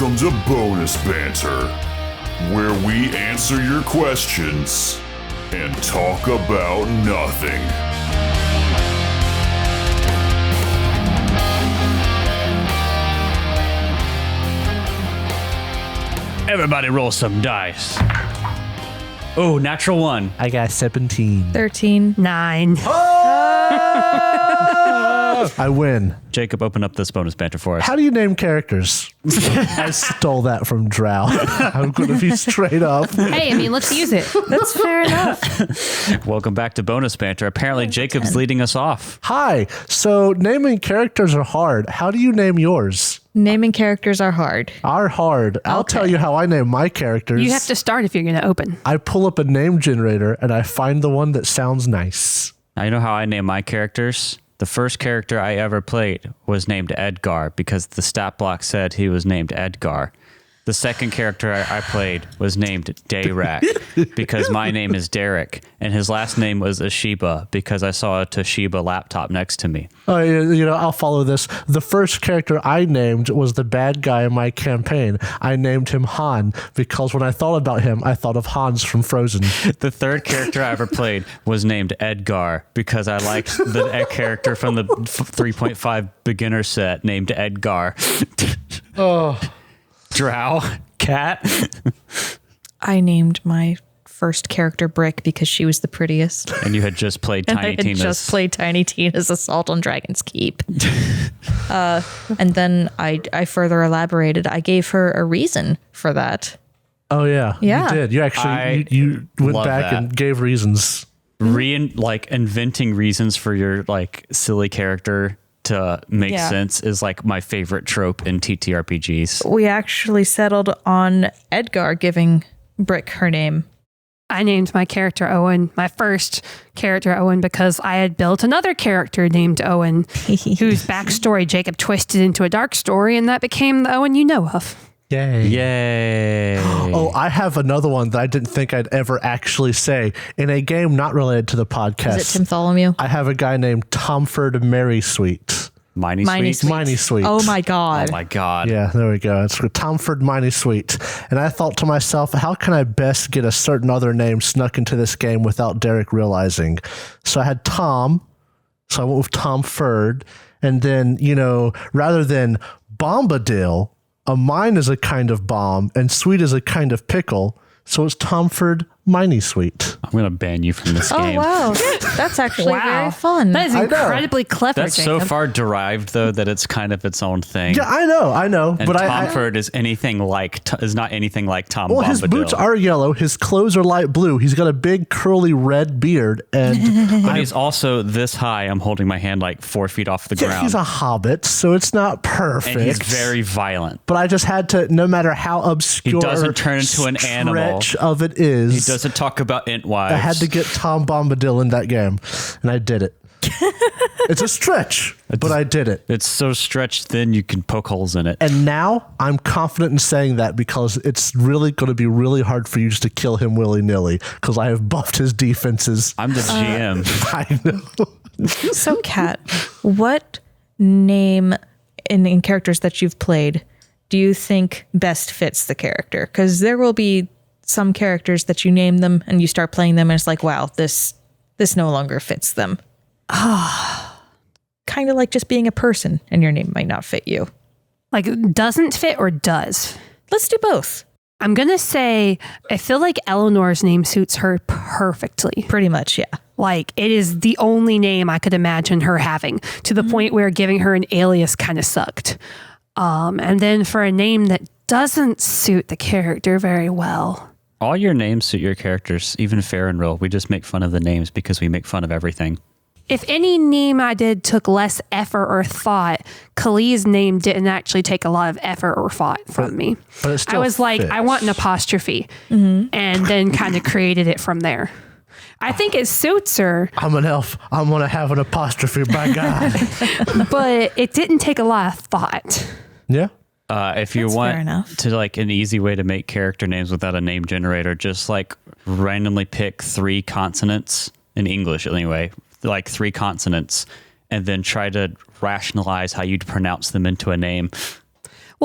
Welcome to Bonus Banter, where we answer your questions and talk about nothing. Everybody roll some dice. Oh, natural 1. I got 17. 13. 9. I win. Jacob, open up this bonus banter for us. How do you name characters? I stole that from Drow. I'm going to be straight up. Hey, I mean, let's use it. That's fair enough. Welcome back to bonus banter. Apparently, Jacob's leading us off. Hi. So naming characters are hard. How do you name yours? Naming characters are hard. Are hard. I'll tell you how I name my characters. You have to start if you're going to open. I pull up a name generator and I find the one that sounds nice. Now, you know how I name my characters? The first character I ever played was named Edgar because the stat block said he was named Edgar. The second character I played was named Dayrak because my name is Derek, and his last name was Ashiba because I saw a Toshiba laptop next to me. Oh, I'll follow this. The first character I named was the bad guy in my campaign. I named him Han because when I thought about him, I thought of Hans from Frozen. The third character I ever played was named Edgar because I liked the character from the 3.5 beginner set named Edgar. Oh. Drow, cat. I named my first character Brick because she was the prettiest. And you had just played And Tiny I had Tina's. just played Tiny Tina's Assault on Dragon's Keep. And then I further elaborated. I gave her a reason for that. Oh, yeah. Yeah. You did. You actually you went love back that. and gave reasons. Inventing reasons for your silly character to make sense is my favorite trope in TTRPGs. We actually settled on Edgar giving Brick her name. I named my character Owen, my first character Owen, because I had built another character named Owen, whose backstory Jacob twisted into a dark story, and that became the Owen you know of. Yay. Yay. Oh, I have another one that I didn't think I'd ever actually say in a game not related to the podcast. Is it Timtholomew? I have a guy named Tomford Mary Sweet. Miney Sweet. Sweet. Miney Sweet. Oh my god. Oh my god. Yeah, there we go. It's Tomford Miney Sweet. And I thought to myself, how can I best get a certain other name snuck into this game without Derek realizing? So I had Tom. So I went with Tomford. And then, rather than Bombadil, a mine is a kind of bomb and sweet is a kind of pickle. So it's Tomford Miney Sweet. I'm going to ban you from this game. Oh wow. That's actually very fun. That is I know. incredibly clever, That's Jacob. so far derived, though, that it's kind of its own thing. Yeah, I know. And But Tomford is not anything like Tom Well, Bombadil. his boots are yellow. His clothes are light blue. He's got a big curly red beard, and But he's also this high. I'm holding my hand 4 feet off the ground. he's a hobbit, so it's not perfect. and he's very violent. But I just had to, no matter how obscure, He doesn't turn into an animal. stretch of it is. He doesn't talk about int wives. I had to get Tom Bombadil in that game, and I did it. It's a stretch, but I did it. It's so stretched thin you can poke holes in it. And now I'm confident in saying that because it's really going to be really hard for you just to kill him willy-nilly because I have buffed his defenses. I'm the GM. I know. So Kat, what name in characters that you've played do you think best fits the character? Because there will be some characters that you name them and you start playing them and it's like, wow, this no longer fits them. Kind of like just being a person and your name might not fit you. Doesn't fit or does? Let's do both. I'm going to say, I feel like Eleanor's name suits her perfectly. Pretty much, yeah. It is the only name I could imagine her having, to the point where giving her an alias kind of sucked. And then for a name that doesn't suit the character very well. All your names suit your characters, even Fair and Real. We just make fun of the names because we make fun of everything. If any name I did took less effort or thought, Kali's name didn't actually take a lot of effort or thought from me. But it still I was like, fits. I want an apostrophe, and then kind of created it from there. I think it suits her, I'm an elf. I'm going to have an apostrophe, by God. but it didn't take a lot of thought. Yeah. If you That's fair want enough. to an easy way to make character names without a name generator, just randomly pick 3 consonants in English anyway, 3 consonants, and then try to rationalize how you'd pronounce them into a name.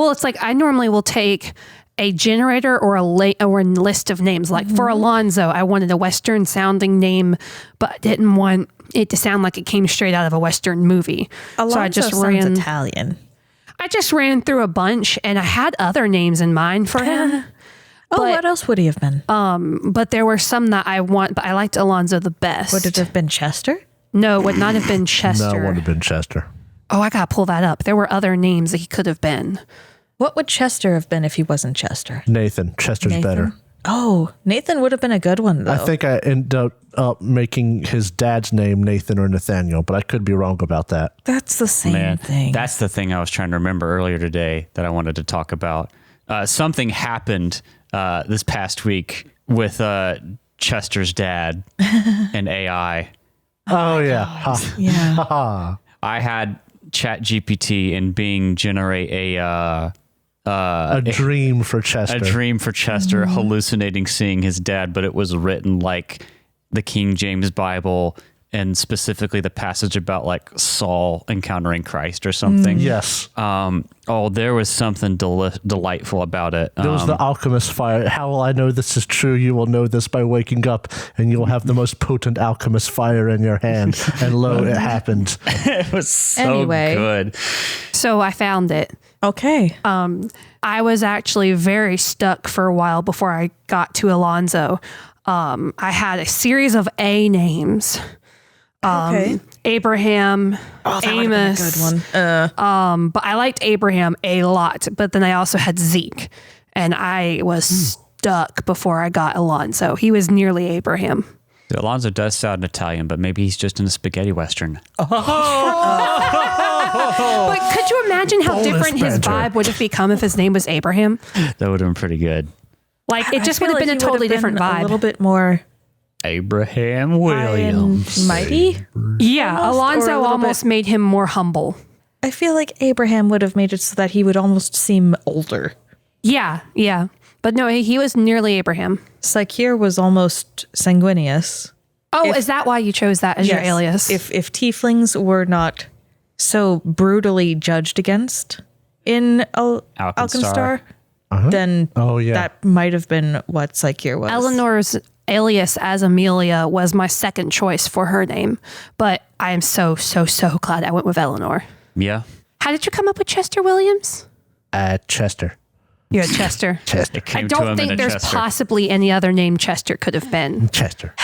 Well, it's like I normally will take a generator or a list of names. Like for Alonzo, I wanted a Western sounding name, but didn't want it to sound like it came straight out of a Western movie. Alonzo so I just sounds Italian. I just ran through a bunch, and I had other names in mind for him. What else would he have been? But there were some that but I liked Alonzo the best. Would it have been Chester? No, it would not have been Chester. No, it would have been Chester. Oh, I gotta pull that up. There were other names that he could have been. What would Chester have been if he wasn't Chester? Nathan. Chester's better. Oh, Nathan would have been a good one, though. I think I ended up making his dad's name Nathan or Nathaniel, but I could be wrong about that. That's the same thing. That's the thing I was trying to remember earlier today that I wanted to talk about. Something happened this past week with Chester's dad and AI. Oh yeah. Yeah. I had ChatGPT and Bing generate a dream for Chester. A dream for Chester, hallucinating seeing his dad, but it was written like the King James Bible, and specifically the passage about like Saul encountering Christ or something. Yes. There was something delightful about it. There was the alchemist fire. How will I know this is true? You will know this by waking up, and you'll have the most potent alchemist fire in your hand. And lo, it happened. It was so good. So I found it. Okay. I was actually very stuck for a while before I got to Alonzo. I had a series of A names. Abraham, Amos. Good one. But I liked Abraham a lot. But then I also had Zeke, and I was stuck before I got Alonzo. He was nearly Abraham. Alonzo does sound Italian, but maybe he's just in a spaghetti western. But could you imagine how different his Banter. vibe would have become if his name was Abraham? That would have been pretty good. Like it just I would feel have been like a he would totally have different been vibe. A little bit more Abraham Williams. mighty. Yeah, Almost, or a Alonzo little almost made him more humble. I feel like Abraham would have made it so that he would almost seem older. Yeah. But no, he was nearly Abraham. Sakir was almost sanguineous. Oh, is that why you chose that as your alias? If tieflings were not so brutally judged against in Alkenstar, then that might have been what Sakir was. Eleanor's alias as Amelia was my second choice for her name, but I am so glad I went with Eleanor. Yeah. How did you come up with Chester Williams? Chester. You're Chester. Chester. I don't think there's possibly any other name Chester could have been. Chester.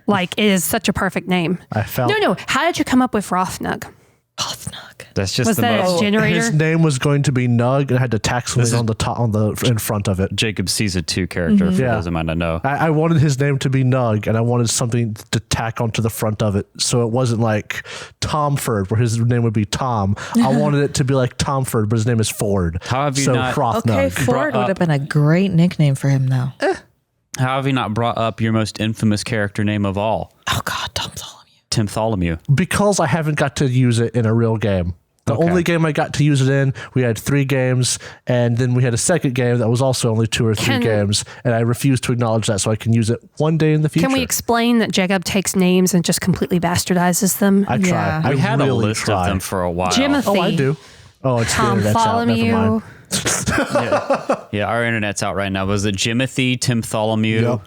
Like, it is such a perfect name. I felt. No. How did you come up with Rothnug? Rothnug. That's just Was the that most. a generator? His name was going to be Nug, and I had to tack something on the top, in front of it. Jacob Season 2 character, for those who might not know. I wanted his name to be Nug, and I wanted something to tack onto the front of it, so it wasn't like Tomford, where his name would be Tom. I wanted it to be like Tomford, but his name is Ford. How have you so not- Rothnug. Okay, Ford would have been a great nickname for him, though. How have you not brought up your most infamous character name of all? Oh, God, Timtholomew. Because I haven't got to use it in a real game. The only game I got to use it in, we had 3 games, and then we had a second game that was also only 2 or 3 games, and I refused to acknowledge that, so I can use it one day in the future. Can we explain that Jacob takes names and just completely bastardizes them? I try. Yeah. I We had really a list try. of them for a while. Jimothy. Oh, I do. Oh, it's the internet's out. Never mind. Timtholomew. Yeah, our internet's out right now. Was it Jimothy, Timtholomew? Yep.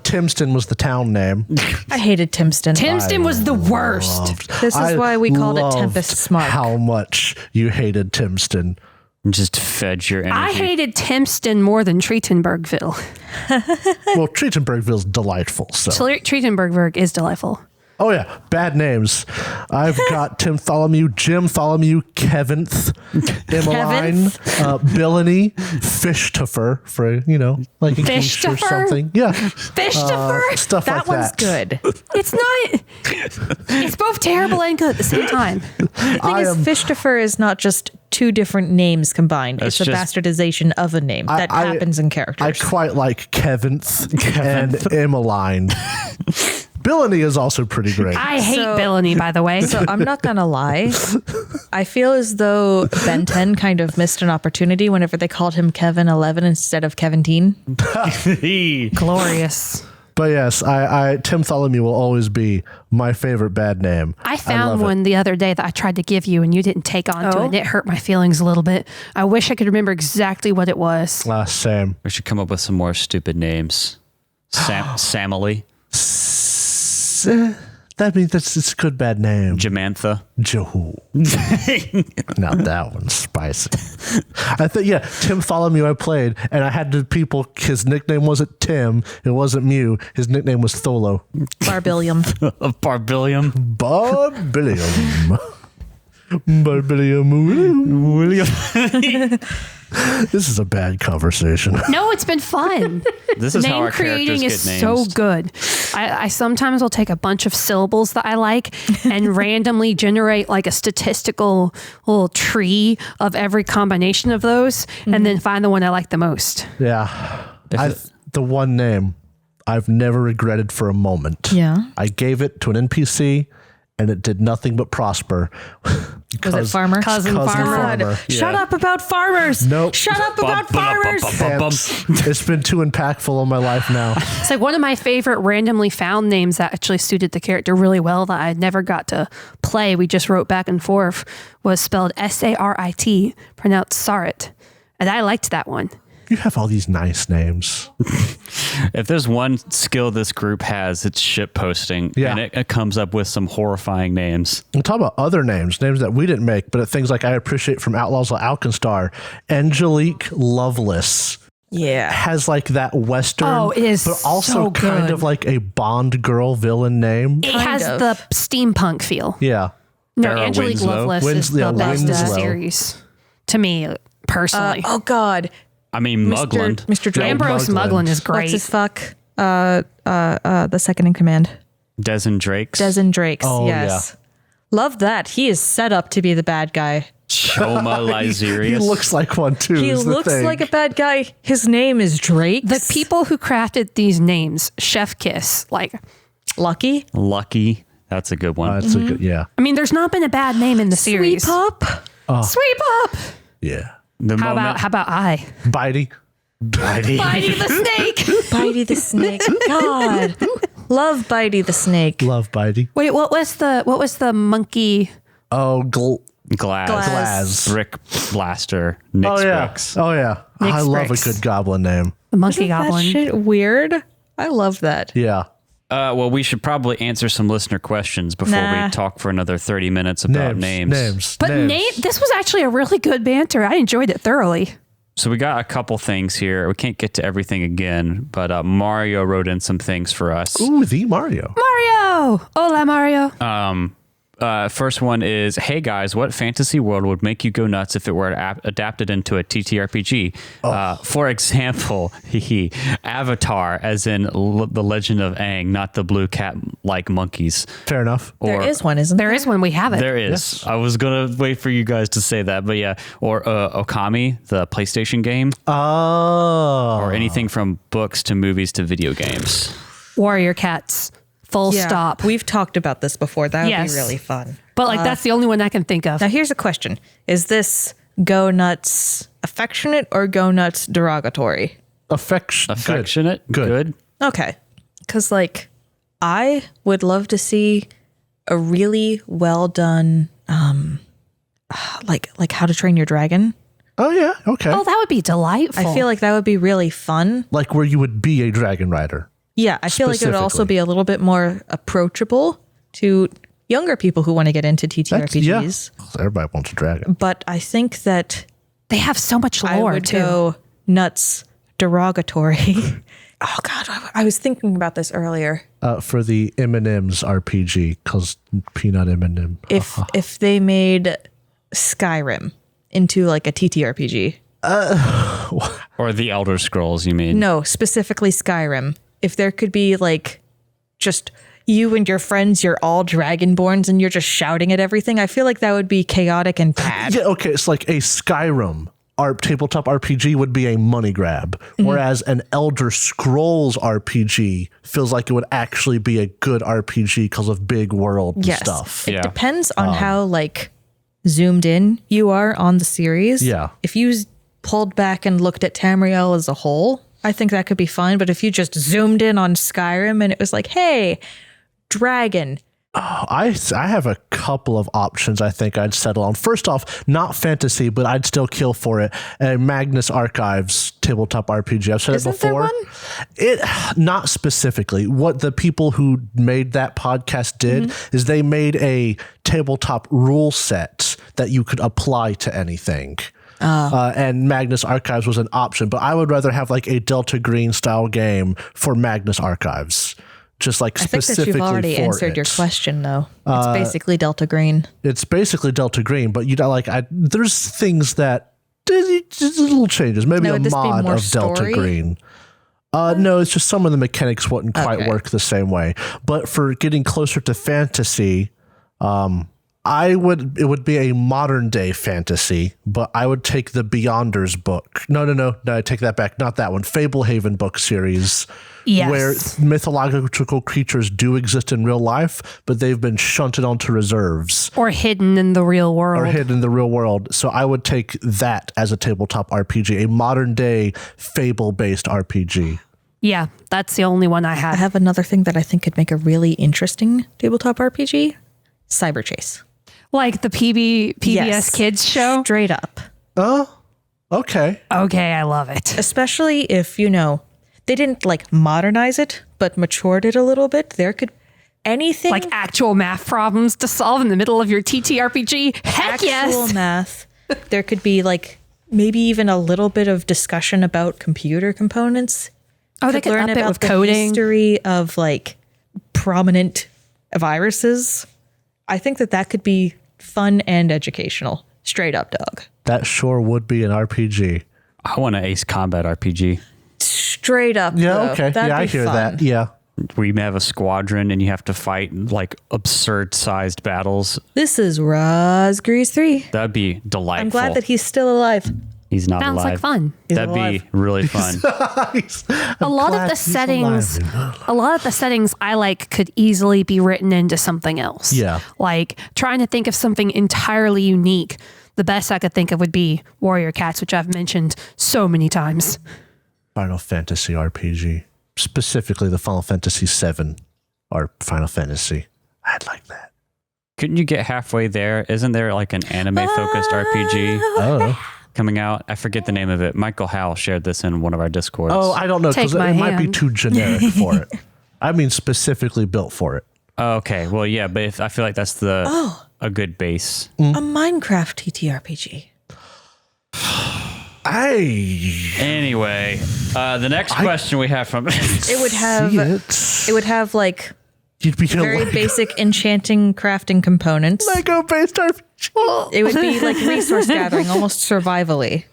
Timston was the town name. I hated Timston. Timston was the worst. This is why we called it loved Tempest Smart. How much you hated Timston. Just fed your energy. I hated Timston more than Treatenbergville. Well, Treatenbergville's delightful. So. Treatenbergville is delightful. Oh yeah, bad names. I've got Timtholomew, Jim Tholomew, Kevinth, Emmeline, Billany, Fishtuffer for like a quiche or Fishtuffer? something. Yeah, Fishtuffer? stuff That like one's that. good. It's not. It's both terrible and good at the same time. The thing is, Fishtuffer is not just 2 different names combined. It's a just- bastardization of a name that happens in characters. I quite like Kevinth and Emmeline. Billany is also pretty great. I hate So- Billany, by the way. So I'm not gonna lie. I feel as though Ben 10 kind of missed an opportunity whenever they called him Kevin 11 instead of Kevin Teen. Glorious. But yes, I Timtholomew will always be my favorite bad name. I found one the other day that I tried to give you and you didn't take on to it. And it hurt my feelings a little bit. I wish I could remember exactly what it was. Same. We should come up with some more stupid names. Samily. That means it's a good bad name. Jamantha. Now that one's spicy. I think, Timtholomew I played, and I had to people, his nickname wasn't Tim, it wasn't Mew, his nickname was Tholo. Barbillium. Barbillium. Barbillium. Barbillium. William. This is a bad conversation. No, it's been fun. This is how Name our creating characters is get so names. good. I sometimes will take a bunch of syllables that I like and randomly generate like a statistical little tree of every combination of those and then find the one I like the most. Yeah. The one name I've never regretted for a moment. Yeah. I gave it to an NPC and it did nothing but prosper. Was it Farmer? Cousin Farmer. Farmer. Shut up about farmers. Nope. Shut up about farmers. It's been too impactful on my life now. It's like one of my favorite randomly found names that actually suited the character really well that I never got to play. We just wrote back and forth was spelled Sarit, pronounced Sarit. And I liked that one. You have all these nice names. If there's one skill this group has, it's ship posting. Yeah. And it comes up with some horrifying names. We'll talk about other names that we didn't make, but things like I appreciate from Outlaws of Alkenstar. Angelique Lovelace. Yeah. Has like that Western, Oh, it is but also so kind good. of like a Bond girl villain name. It has of. the steampunk feel. Yeah. No, Farrah Angelique Winslow. Lovelace is the best of the Winslow. series. To me, personally. Oh God. I mean, Mugland. Mr. Drake. Ambrose Mugland. Muglin is What's great. his fuck? The second in command. Dezen Drakes. Dezen Drakes. Oh, yes. Love that. He is set up to be the bad guy. Choma Lyserius. He looks like one too. He is the looks thing. like a bad guy. His name is Drake. The people who crafted these names, Chef Kiss, like, Lucky. Lucky. That's a good one. That's a good, yeah. I mean, there's not been a bad name in the series. Sweep up. Sweep up. Yeah. The How about I? Bitey. Bitey. Bitey the snake. Bitey the snake. God. Love Bitey the snake. Love Bitey. Wait, what was the monkey? Oh, Glass. Glass. Brick Blaster. Nick Oh yeah. Bricks. Oh yeah. Nick I love a Spricks. good goblin name. The monkey Isn't that goblin. shit weird? I love that. Yeah. Well, we should probably answer some listener questions before Nah. we talk for another 30 minutes about names. But this was actually a really good banter. I enjoyed it thoroughly. So we got a couple things here. We can't get to everything again, but Mario wrote in some things for us. Ooh, the Mario. Mario! Hola, Mario. First one is, hey guys, what fantasy world would make you go nuts if it were adapted into a TTRPG? For example, Avatar, as in The Legend of Aang, not the blue cat-like monkeys. Fair enough. There is one, isn't there? There is one. We have it. There is. Yes. I was going to wait for you guys to say that, but yeah. Or Okami, the PlayStation game, Oh. or anything from books to movies to video games. Warrior Cats. Full stop. We've talked about this before. That would Yes. be really fun. But like that's the only one I can think of. Now here's a question. Is this go nuts affectionate or go nuts derogatory? Affectionate? Good. Okay. Because like I would love to see a really well done like How to Train Your Dragon. Oh yeah. Okay. Oh, that would be delightful. I feel like that would be really fun. Like where you would be a dragon rider. Yeah, I feel like it would also Specifically. be a little bit more approachable to younger people who want to get into TTRPGs. Everybody wants a dragon. But I think that they have so much I lore would too. go nuts derogatory. Oh God, I was thinking about this earlier. For the M&M's RPG, because peanut M&M. If they made Skyrim into like a TTRPG. Or the Elder Scrolls, you mean? No, specifically Skyrim. If there could be like just you and your friends, you're all dragonborns and you're just shouting at everything, I feel like that would be chaotic and bad. Yeah, okay, it's like a Skyrim tabletop RPG would be a money grab, whereas an Elder Scrolls RPG feels like it would actually be a good RPG because of big world and Yes. stuff. It Yeah. depends on how like zoomed in you are on the series. Yeah. If you pulled back and looked at Tamriel as a whole, I think that could be fun. But if you just zoomed in on Skyrim and it was like, hey, dragon. Oh, I have a couple of options I think I'd settle on. First off, not fantasy, but I'd still kill for it. A Magnus Archives tabletop RPG. I've said Isn't it before. there It not specifically. What the people who made that podcast did is they made a tabletop rule set that you could apply to anything. And Magnus Archives was an option, but I would rather have like a Delta Green style game for Magnus Archives. Just like I think specifically that you've already for answered it. your question, though. It's basically Delta Green. It's basically Delta Green, but you know, like there's things that just little changes. Maybe Now, a would this be mod more of Delta story? Green. No, it's just some of the mechanics wouldn't quite Okay. work the same way. But for getting closer to fantasy, it would be a modern day fantasy, but I would take the Beyonders book. No, I take that back. Not that one. Fablehaven book series. Yes. Where mythological creatures do exist in real life, but they've been shunted onto reserves Or hidden in the real world. or hidden in the real world. So I would take that as a tabletop RPG, a modern day fable-based RPG. Yeah, that's the only one I I have. have another thing that I think could make a really interesting tabletop RPG. Cyber Chase. Like the PBS Yes. Kids show. Straight up. Oh, okay. Okay, I love it. Especially if, they didn't like modernize it, but matured it a little bit. There could anything Like actual math problems to solve in the middle of your TTRPG. Heck actual yes. math. There could be like maybe even a little bit of discussion about computer components. Oh, they could learn up it about with the coding. history of like prominent viruses. I think that could be fun and educational. Straight up, dog. That sure would be an RPG. I want an Ace Combat RPG Straight up. Yeah, though. okay. That'd Yeah, I be hear fun. that. Yeah. where you have a squadron and you have to fight like absurd sized battles. This is Rosgrease 3. That'd be delightful. I'm glad that he's still alive. he's not Sounds alive. like fun. He's That'd alive. be really fun. A lot of the settings I like could easily be written into something else. Yeah. Like trying to think of something entirely unique. The best I could think of would be Warrior Cats, which I've mentioned so many times. Final Fantasy RPG. Specifically the Final Fantasy VII or Final Fantasy. I'd like that. Couldn't you get halfway there? Isn't there like an anime focused RPG Oh. coming out? I forget the name of it. Michael Howell shared this in one of our Discords. Oh, I don't know, because Take it my might be hand. too generic for it. I mean specifically built for it. Oh, okay. Well, yeah, but I feel like that's a good base. A Minecraft TTRPG. Anyway, the next question we have from It would have See it would have like You'd be very basic enchanting crafting components. Lego based RPG. It would be like resource gathering, almost survivally.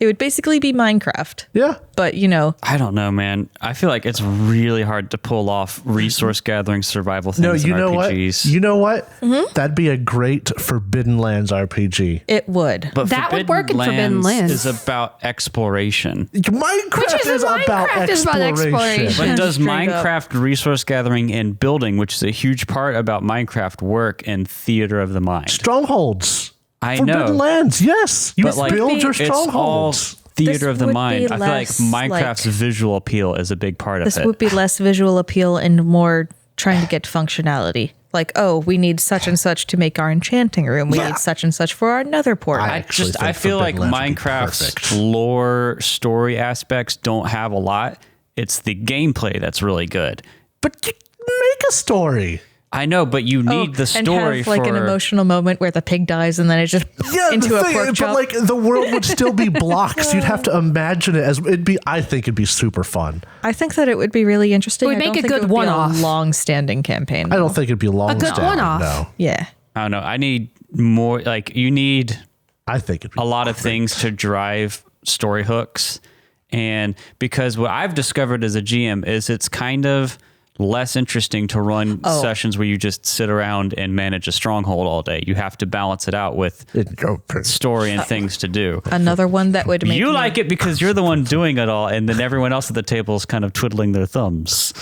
It would basically be Minecraft. Yeah. But, I don't know, man. I feel like it's really hard to pull off resource gathering survival things No, you in know RPGs. what? You know what? That'd be a great Forbidden Lands RPG. it would. But That would work in Forbidden Lands. is about exploration. Minecraft is about Minecraft is about exploration. But does Straight up. Minecraft resource gathering and building, which is a huge part about Minecraft, work in theater of the mind? Strongholds. I Forbidden know. Lands, yes. You But like, build your it's all strongholds. theater This of the would mind. be I feel like less, Minecraft's like- visual appeal is a big part This of it. would be less visual appeal and more trying to get functionality. Like, oh, we need such and such to make our enchanting room. We need such and such for our nether portal. actually I think feel like Forbidden Lands would be Minecraft's perfect. lore story aspects don't have a lot. It's the gameplay that's really good. But make a story. I know, but you need the story and have like for an emotional moment where the pig dies and then it just into the a thing, pork but chop. like the world would still be blocks. You'd have to imagine it as it'd be. I think it'd be super fun. I think that it would be really interesting. It would I make don't a think good it would be one-off. a long-standing campaign. I don't think it'd be long. good one-off. No, Yeah. I don't know. I need more. Like you need I think it'd be a lot of things to drive story hooks, and because what I've discovered as a GM is it's kind of less interesting to run sessions where you just sit around and manage a stronghold all day. You have to balance it out with story and things to do. Another one that would make You me- like it because you're the one doing it all, and then everyone else at the table is kind of twiddling their thumbs.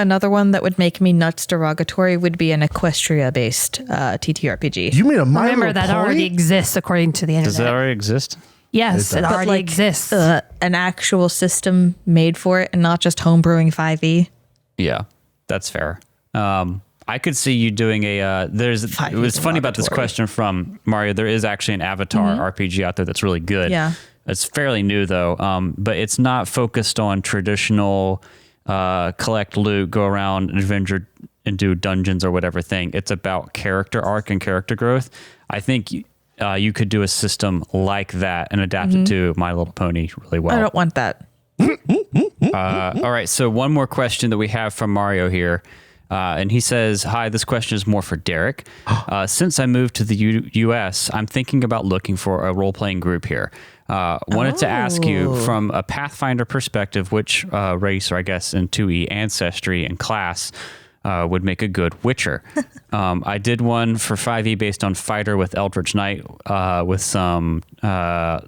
Another one that would make me nuts derogatory would be an Equestria-based TTRPG. You mean a My Remember Little that Pony? already exists according to the internet. Does that already exist? Yes, it already exists. An actual system made for it and not just homebrewing 5e. Yeah, that's fair. I could see you doing it was funny about this question from Mario. There is actually an Avatar RPG out there that's really good. Yeah. It's fairly new though, but it's not focused on traditional collect loot, go around and adventure and do dungeons or whatever thing. It's about character arc and character growth. I think you could do a system like that and adapt it to My Little Pony really well. I don't want that. All right, so one more question that we have from Mario here. And he says, hi, this question is more for Derek. Since I moved to the U.S., I'm thinking about looking for a role-playing group here. Wanted to ask you, from a Pathfinder perspective, which race, or I guess in 2e, ancestry and class, would make a good Witcher. I did one for 5e based on Fighter with Eldritch Knight, with some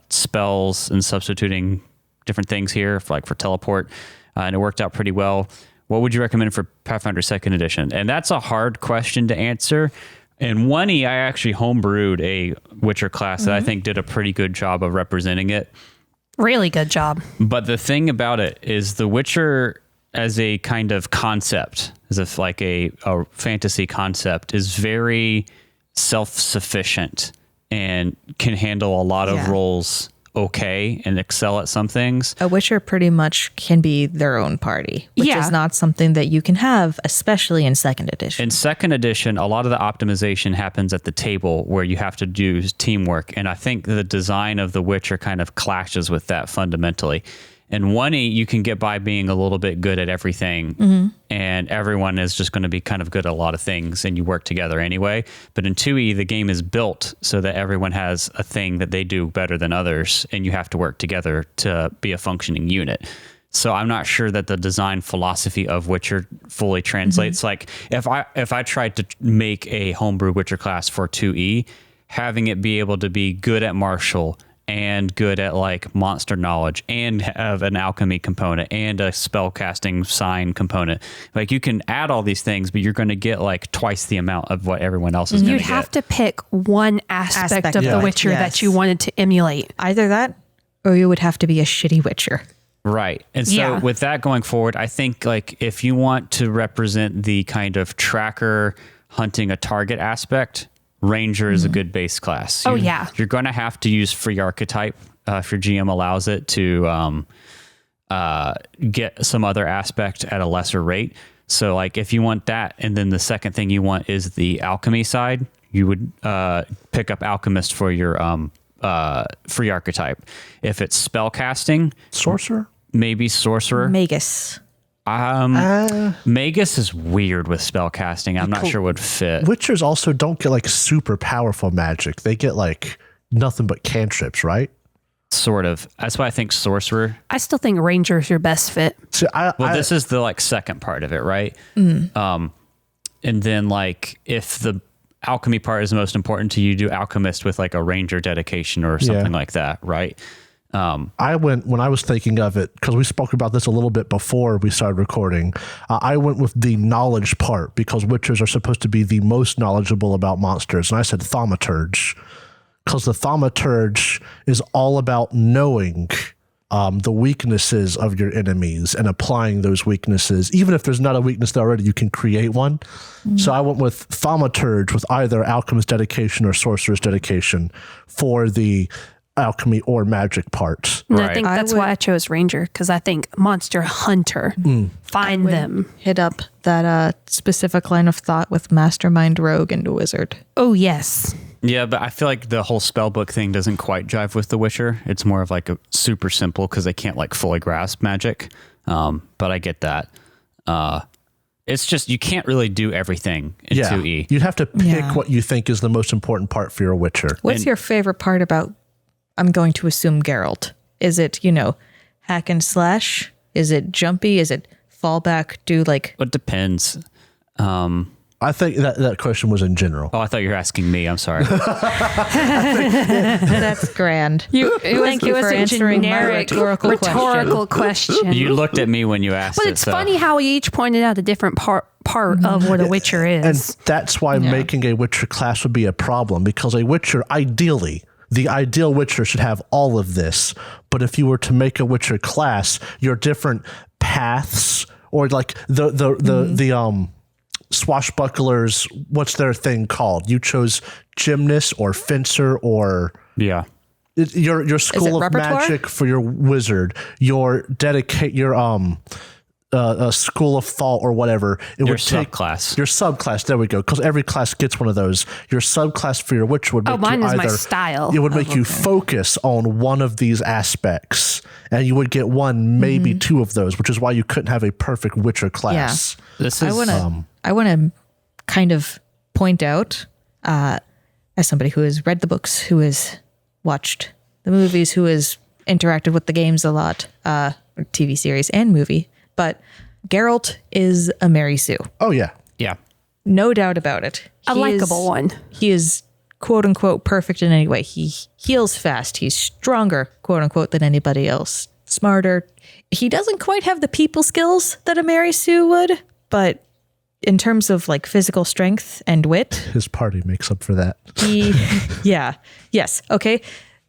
spells and substituting different things here, for teleport, and it worked out pretty well. What would you recommend for Pathfinder 2nd Edition? And that's a hard question to answer. In 1e, I actually homebrewed a Witcher class that I think did a pretty good job of representing it. Really good job. But the thing about it is the Witcher as a kind of concept, as if like a fantasy concept, is very self-sufficient and can handle a lot of roles okay and excel at some things. A Witcher pretty much can be their own party, which is not something that you can have, especially in 2nd edition. In 2nd edition, a lot of the optimization happens at the table where you have to do teamwork. And I think the design of The Witcher kind of clashes with that fundamentally. In 1e, you can get by being a little bit good at everything, and everyone is just going to be kind of good at a lot of things, and you work together anyway. But in 2e, the game is built so that everyone has a thing that they do better than others, and you have to work together to be a functioning unit. So I'm not sure that the design philosophy of Witcher fully translates. Like if I tried to make a homebrew Witcher class for 2e, having it be able to be good at martial and good at like monster knowledge and have an alchemy component and a spell casting sign component. Like you can add all these things, but you're going to get like twice the amount of what everyone else is going to get. You'd have to pick one aspect of The Witcher that you wanted to emulate. Either that or you would have to be a shitty Witcher. Right. And so with that going forward, I think like if you want to represent the kind of tracker hunting a target aspect, Ranger is a good base class. You're going to have to use free archetype if your GM allows it to get some other aspect at a lesser rate. So like if you want that, and then the second thing you want is the alchemy side, you would pick up Alchemist for your free archetype. If it's spell casting, Sorcerer? Maybe Sorcerer. Magus. Magus is weird with spell casting. I'm not sure would fit. Witchers also don't get like super powerful magic. They get like nothing but cantrips, right? Sort of. That's why I think Sorcerer. I still think Ranger's your best fit. So this is the like second part of it, right? And then like if the alchemy part is the most important to you, do Alchemist with like a Ranger dedication or something like that, right? When I was thinking of it, because we spoke about this a little bit before we started recording, I went with the knowledge part because Witchers are supposed to be the most knowledgeable about monsters. And I said Thaumaturge, because the Thaumaturge is all about knowing the weaknesses of your enemies and applying those weaknesses. Even if there's not a weakness there already, you can create one. So I went with Thaumaturge with either Alchemist dedication or Sorcerer's dedication for the alchemy or magic parts. And I think that's why I chose Ranger, because I think Monster Hunter, find them. Hit up that specific line of thought with Mastermind Rogue and Wizard. Oh, yes. Yeah, but I feel like the whole spellbook thing doesn't quite jive with The Witcher. It's more of like a super simple because they can't like fully grasp magic. But I get that. It's just you can't really do everything in 2E. You'd have to pick what you think is the most important part for your Witcher. What's your favorite part about, I'm going to assume, Geralt? Is it, hack and slash? Is it jumpy? Is it fallback? It depends. I think that question was in general. Oh, I thought you were asking me. I'm sorry. That's grand. Thank you for answering my rhetorical question. You looked at me when you asked But it's funny how we each pointed out a different part of what a Witcher is. And that's why making a Witcher class would be a problem, because a Witcher, ideally, the ideal Witcher should have all of this. But if you were to make a Witcher class, your different paths, or like the swashbucklers, what's their thing called? You chose gymnast or fencer or your school of magic for your wizard, your school of thought or whatever. It Your would take subclass. your subclass. There we go. Because every class gets one of those. Your subclass for your witch would make mine you is my either, style. It would make you focus on one of these aspects, and you would get one, maybe two of those, which is why you couldn't have a perfect Witcher class. This is I want to kind of point out, as somebody who has read the books, who has watched the movies, who has interacted with the games a lot, TV series and movie, but Geralt is a Mary Sue. Oh yeah. yeah. No doubt about it. A likable one. He is quote unquote perfect in any way. He heals fast. He's stronger, quote unquote, than anybody else. Smarter. He doesn't quite have the people skills that a Mary Sue would, but in terms of like physical strength and wit, His party makes up for that. yes. Okay.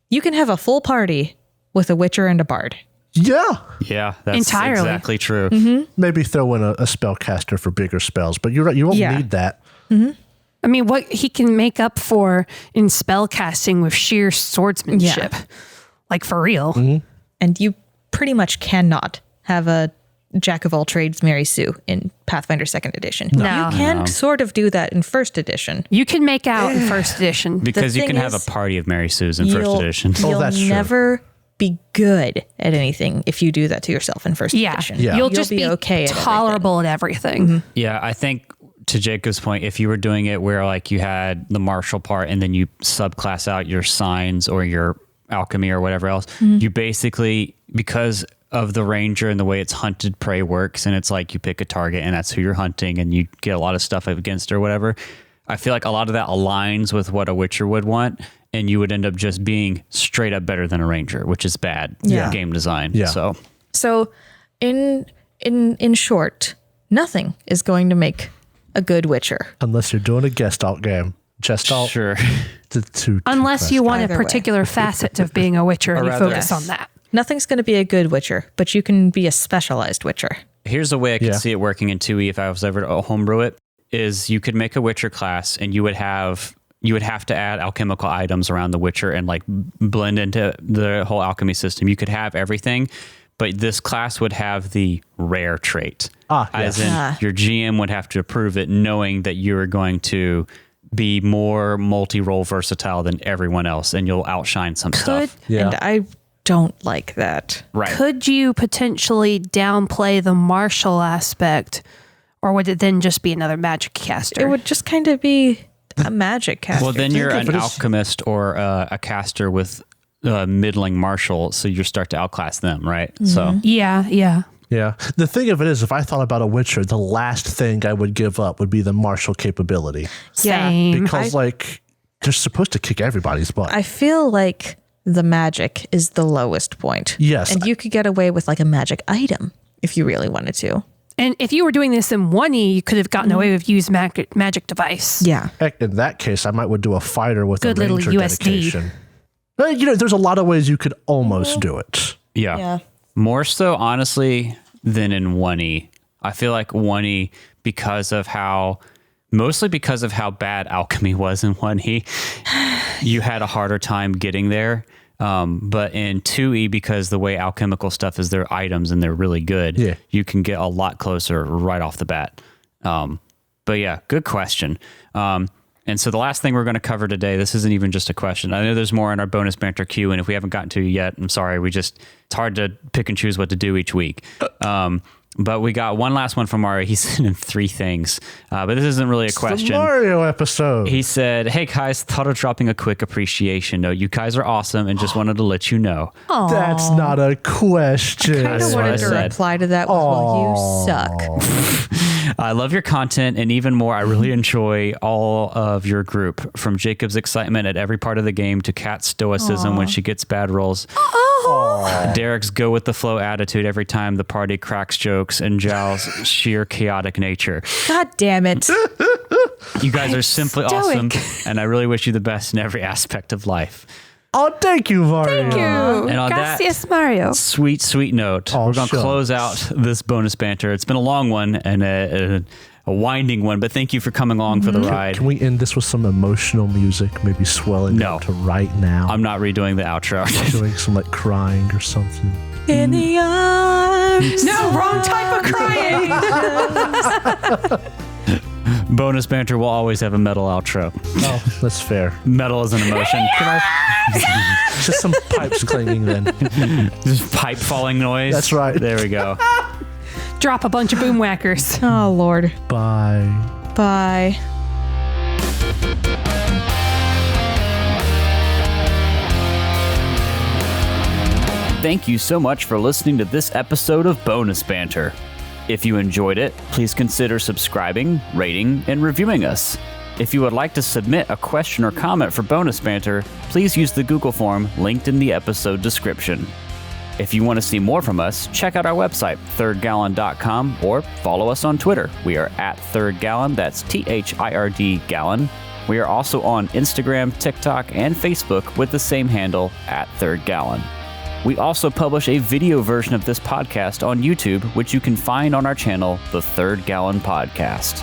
You can have a full party with a Witcher and a Bard. Yeah. Yeah, that's Entirely. exactly true. Maybe throw in a spellcaster for bigger spells, but you're right. You won't need that. I mean, what he can make up for in spell casting with sheer swordsmanship. Like for real. And you pretty much cannot have a Jack of all trades Mary Sue in Pathfinder 2nd edition. No. You can sort of do that in 1st edition. You can make out in first edition. Because you thing can have a is, party of Mary Sues in first edition. You'll that's true. never be good at anything if you do that to yourself in 1st Yeah. edition. Yeah. You'll just be okay at tolerable at everything. Yeah, I think to Jacob's point, if you were doing it where like you had the martial part and then you subclass out your signs or your alchemy or whatever else, you basically, because of the ranger and the way it's hunted prey works, and it's like you pick a target and that's who you're hunting and you get a lot of stuff against or whatever. I feel like a lot of that aligns with what a Witcher would want, and you would end up just being straight up better than a ranger, which is bad game design. Yeah. So in short, nothing is going to make a good Witcher. Unless you're doing a guest alt game. Just alt. Sure. Unless you want Either a way. particular facet of being a Witcher and you rather- focus on that. Nothing's going to be a good Witcher, but you can be a specialized Witcher. Here's a way I could Yeah. see it working in 2E if I was ever to homebrew it, is you could make a Witcher class and you would have to add alchemical items around the Witcher and like blend into the whole alchemy system. You could have everything, but this class would have the rare trait. As in your GM would have to approve it knowing that you're going to be more multi-role versatile than everyone else and you'll outshine some stuff. Yeah. And I don't like that. Right. Could you potentially downplay the martial aspect, or would it then just be another magic caster? It would just kind of be a magic caster. Well, then you're of an it as- alchemist or a caster with middling martial, so you start to outclass them, right? So Yeah. Yeah. The thing of it is, if I thought about a Witcher, the last thing I would give up would be the martial capability. Same. Because, they're supposed to kick everybody's butt. I feel like the magic is the lowest point. Yes. And you could get away with like a magic item if you really wanted to. And if you were doing this in 1E, you could have gotten away with use magic device. Yeah. Heck, in that case, I might would do a fighter with Good a little ranger USD. dedication. There's a lot of ways you could almost do it. yeah. More so, honestly, than in 1E. I feel like 1E, mostly because of how bad alchemy was in 1E, you had a harder time getting there. But in 2E, because the way alchemical stuff is, they're items and they're really good, you can get a lot closer right off the bat. But yeah, good question. And so the last thing we're going to cover today, this isn't even just a question. I know there's more in our bonus banter queue, and if we haven't gotten to it yet, I'm sorry. It's hard to pick and choose what to do each week. But we got one last one from Mario. He sent in 3 things, but this isn't really a question. The Mario episode. He said, "Hey guys, thought of dropping a quick appreciation note. You guys are awesome, and just wanted to let you know." That's not a question. I That's what I wanted to said. reply to that with, well, you suck. I love your content, and even more, I really enjoy all of your group. From Jacob's excitement at every part of the game to Kat's stoicism when she gets bad rolls. Derek's go with the flow attitude every time the party cracks jokes, and Zhao's sheer chaotic nature. God damn it. You guys are simply stoic. awesome, and I really wish you the best in every aspect of life. Oh, thank you, Mario. Thank you. And on Gracias, Mario. Sweet note. Oh, We're going to shucks. close out this bonus banter. It's been a long one and a winding one, but thank you for coming along for the ride. Can we end this with some emotional music? Maybe swelling No. up to right now. I'm not redoing the outro. doing some like crying or something. In the arms. No, wrong type of crying. Bonus banter will always have a metal outro. Oh, that's fair. Metal is an emotion. Just some pipes clanging then. Just pipe falling noise. That's right. There we go. Drop a bunch of boom whackers. Oh, Lord. Bye. Bye. Thank you so much for listening to this episode of Bonus Banter. If you enjoyed it, please consider subscribing, rating, and reviewing us. If you would like to submit a question or comment for Bonus Banter, please use the Google form linked in the episode description. If you want to see more from us, check out our website, thirdgallon.com, or follow us on Twitter. We are at Third Gallon, that's THIRD Gallon. We are also on Instagram, TikTok, and Facebook with the same handle, at Third Gallon. We also publish a video version of this podcast on YouTube, which you can find on our channel, The Third Gallon Podcast.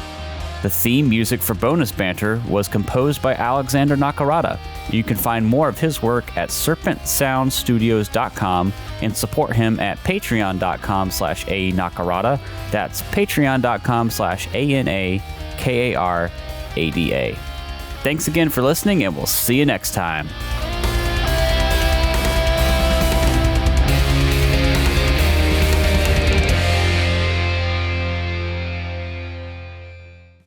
The theme music for Bonus Banter was composed by Alexander Nakarada. You can find more of his work at serpentsoundstudios.com and support him at patreon.com/a-nakarada. That's patreon.com/ANAKARADA. Thanks again for listening, and we'll see you next time.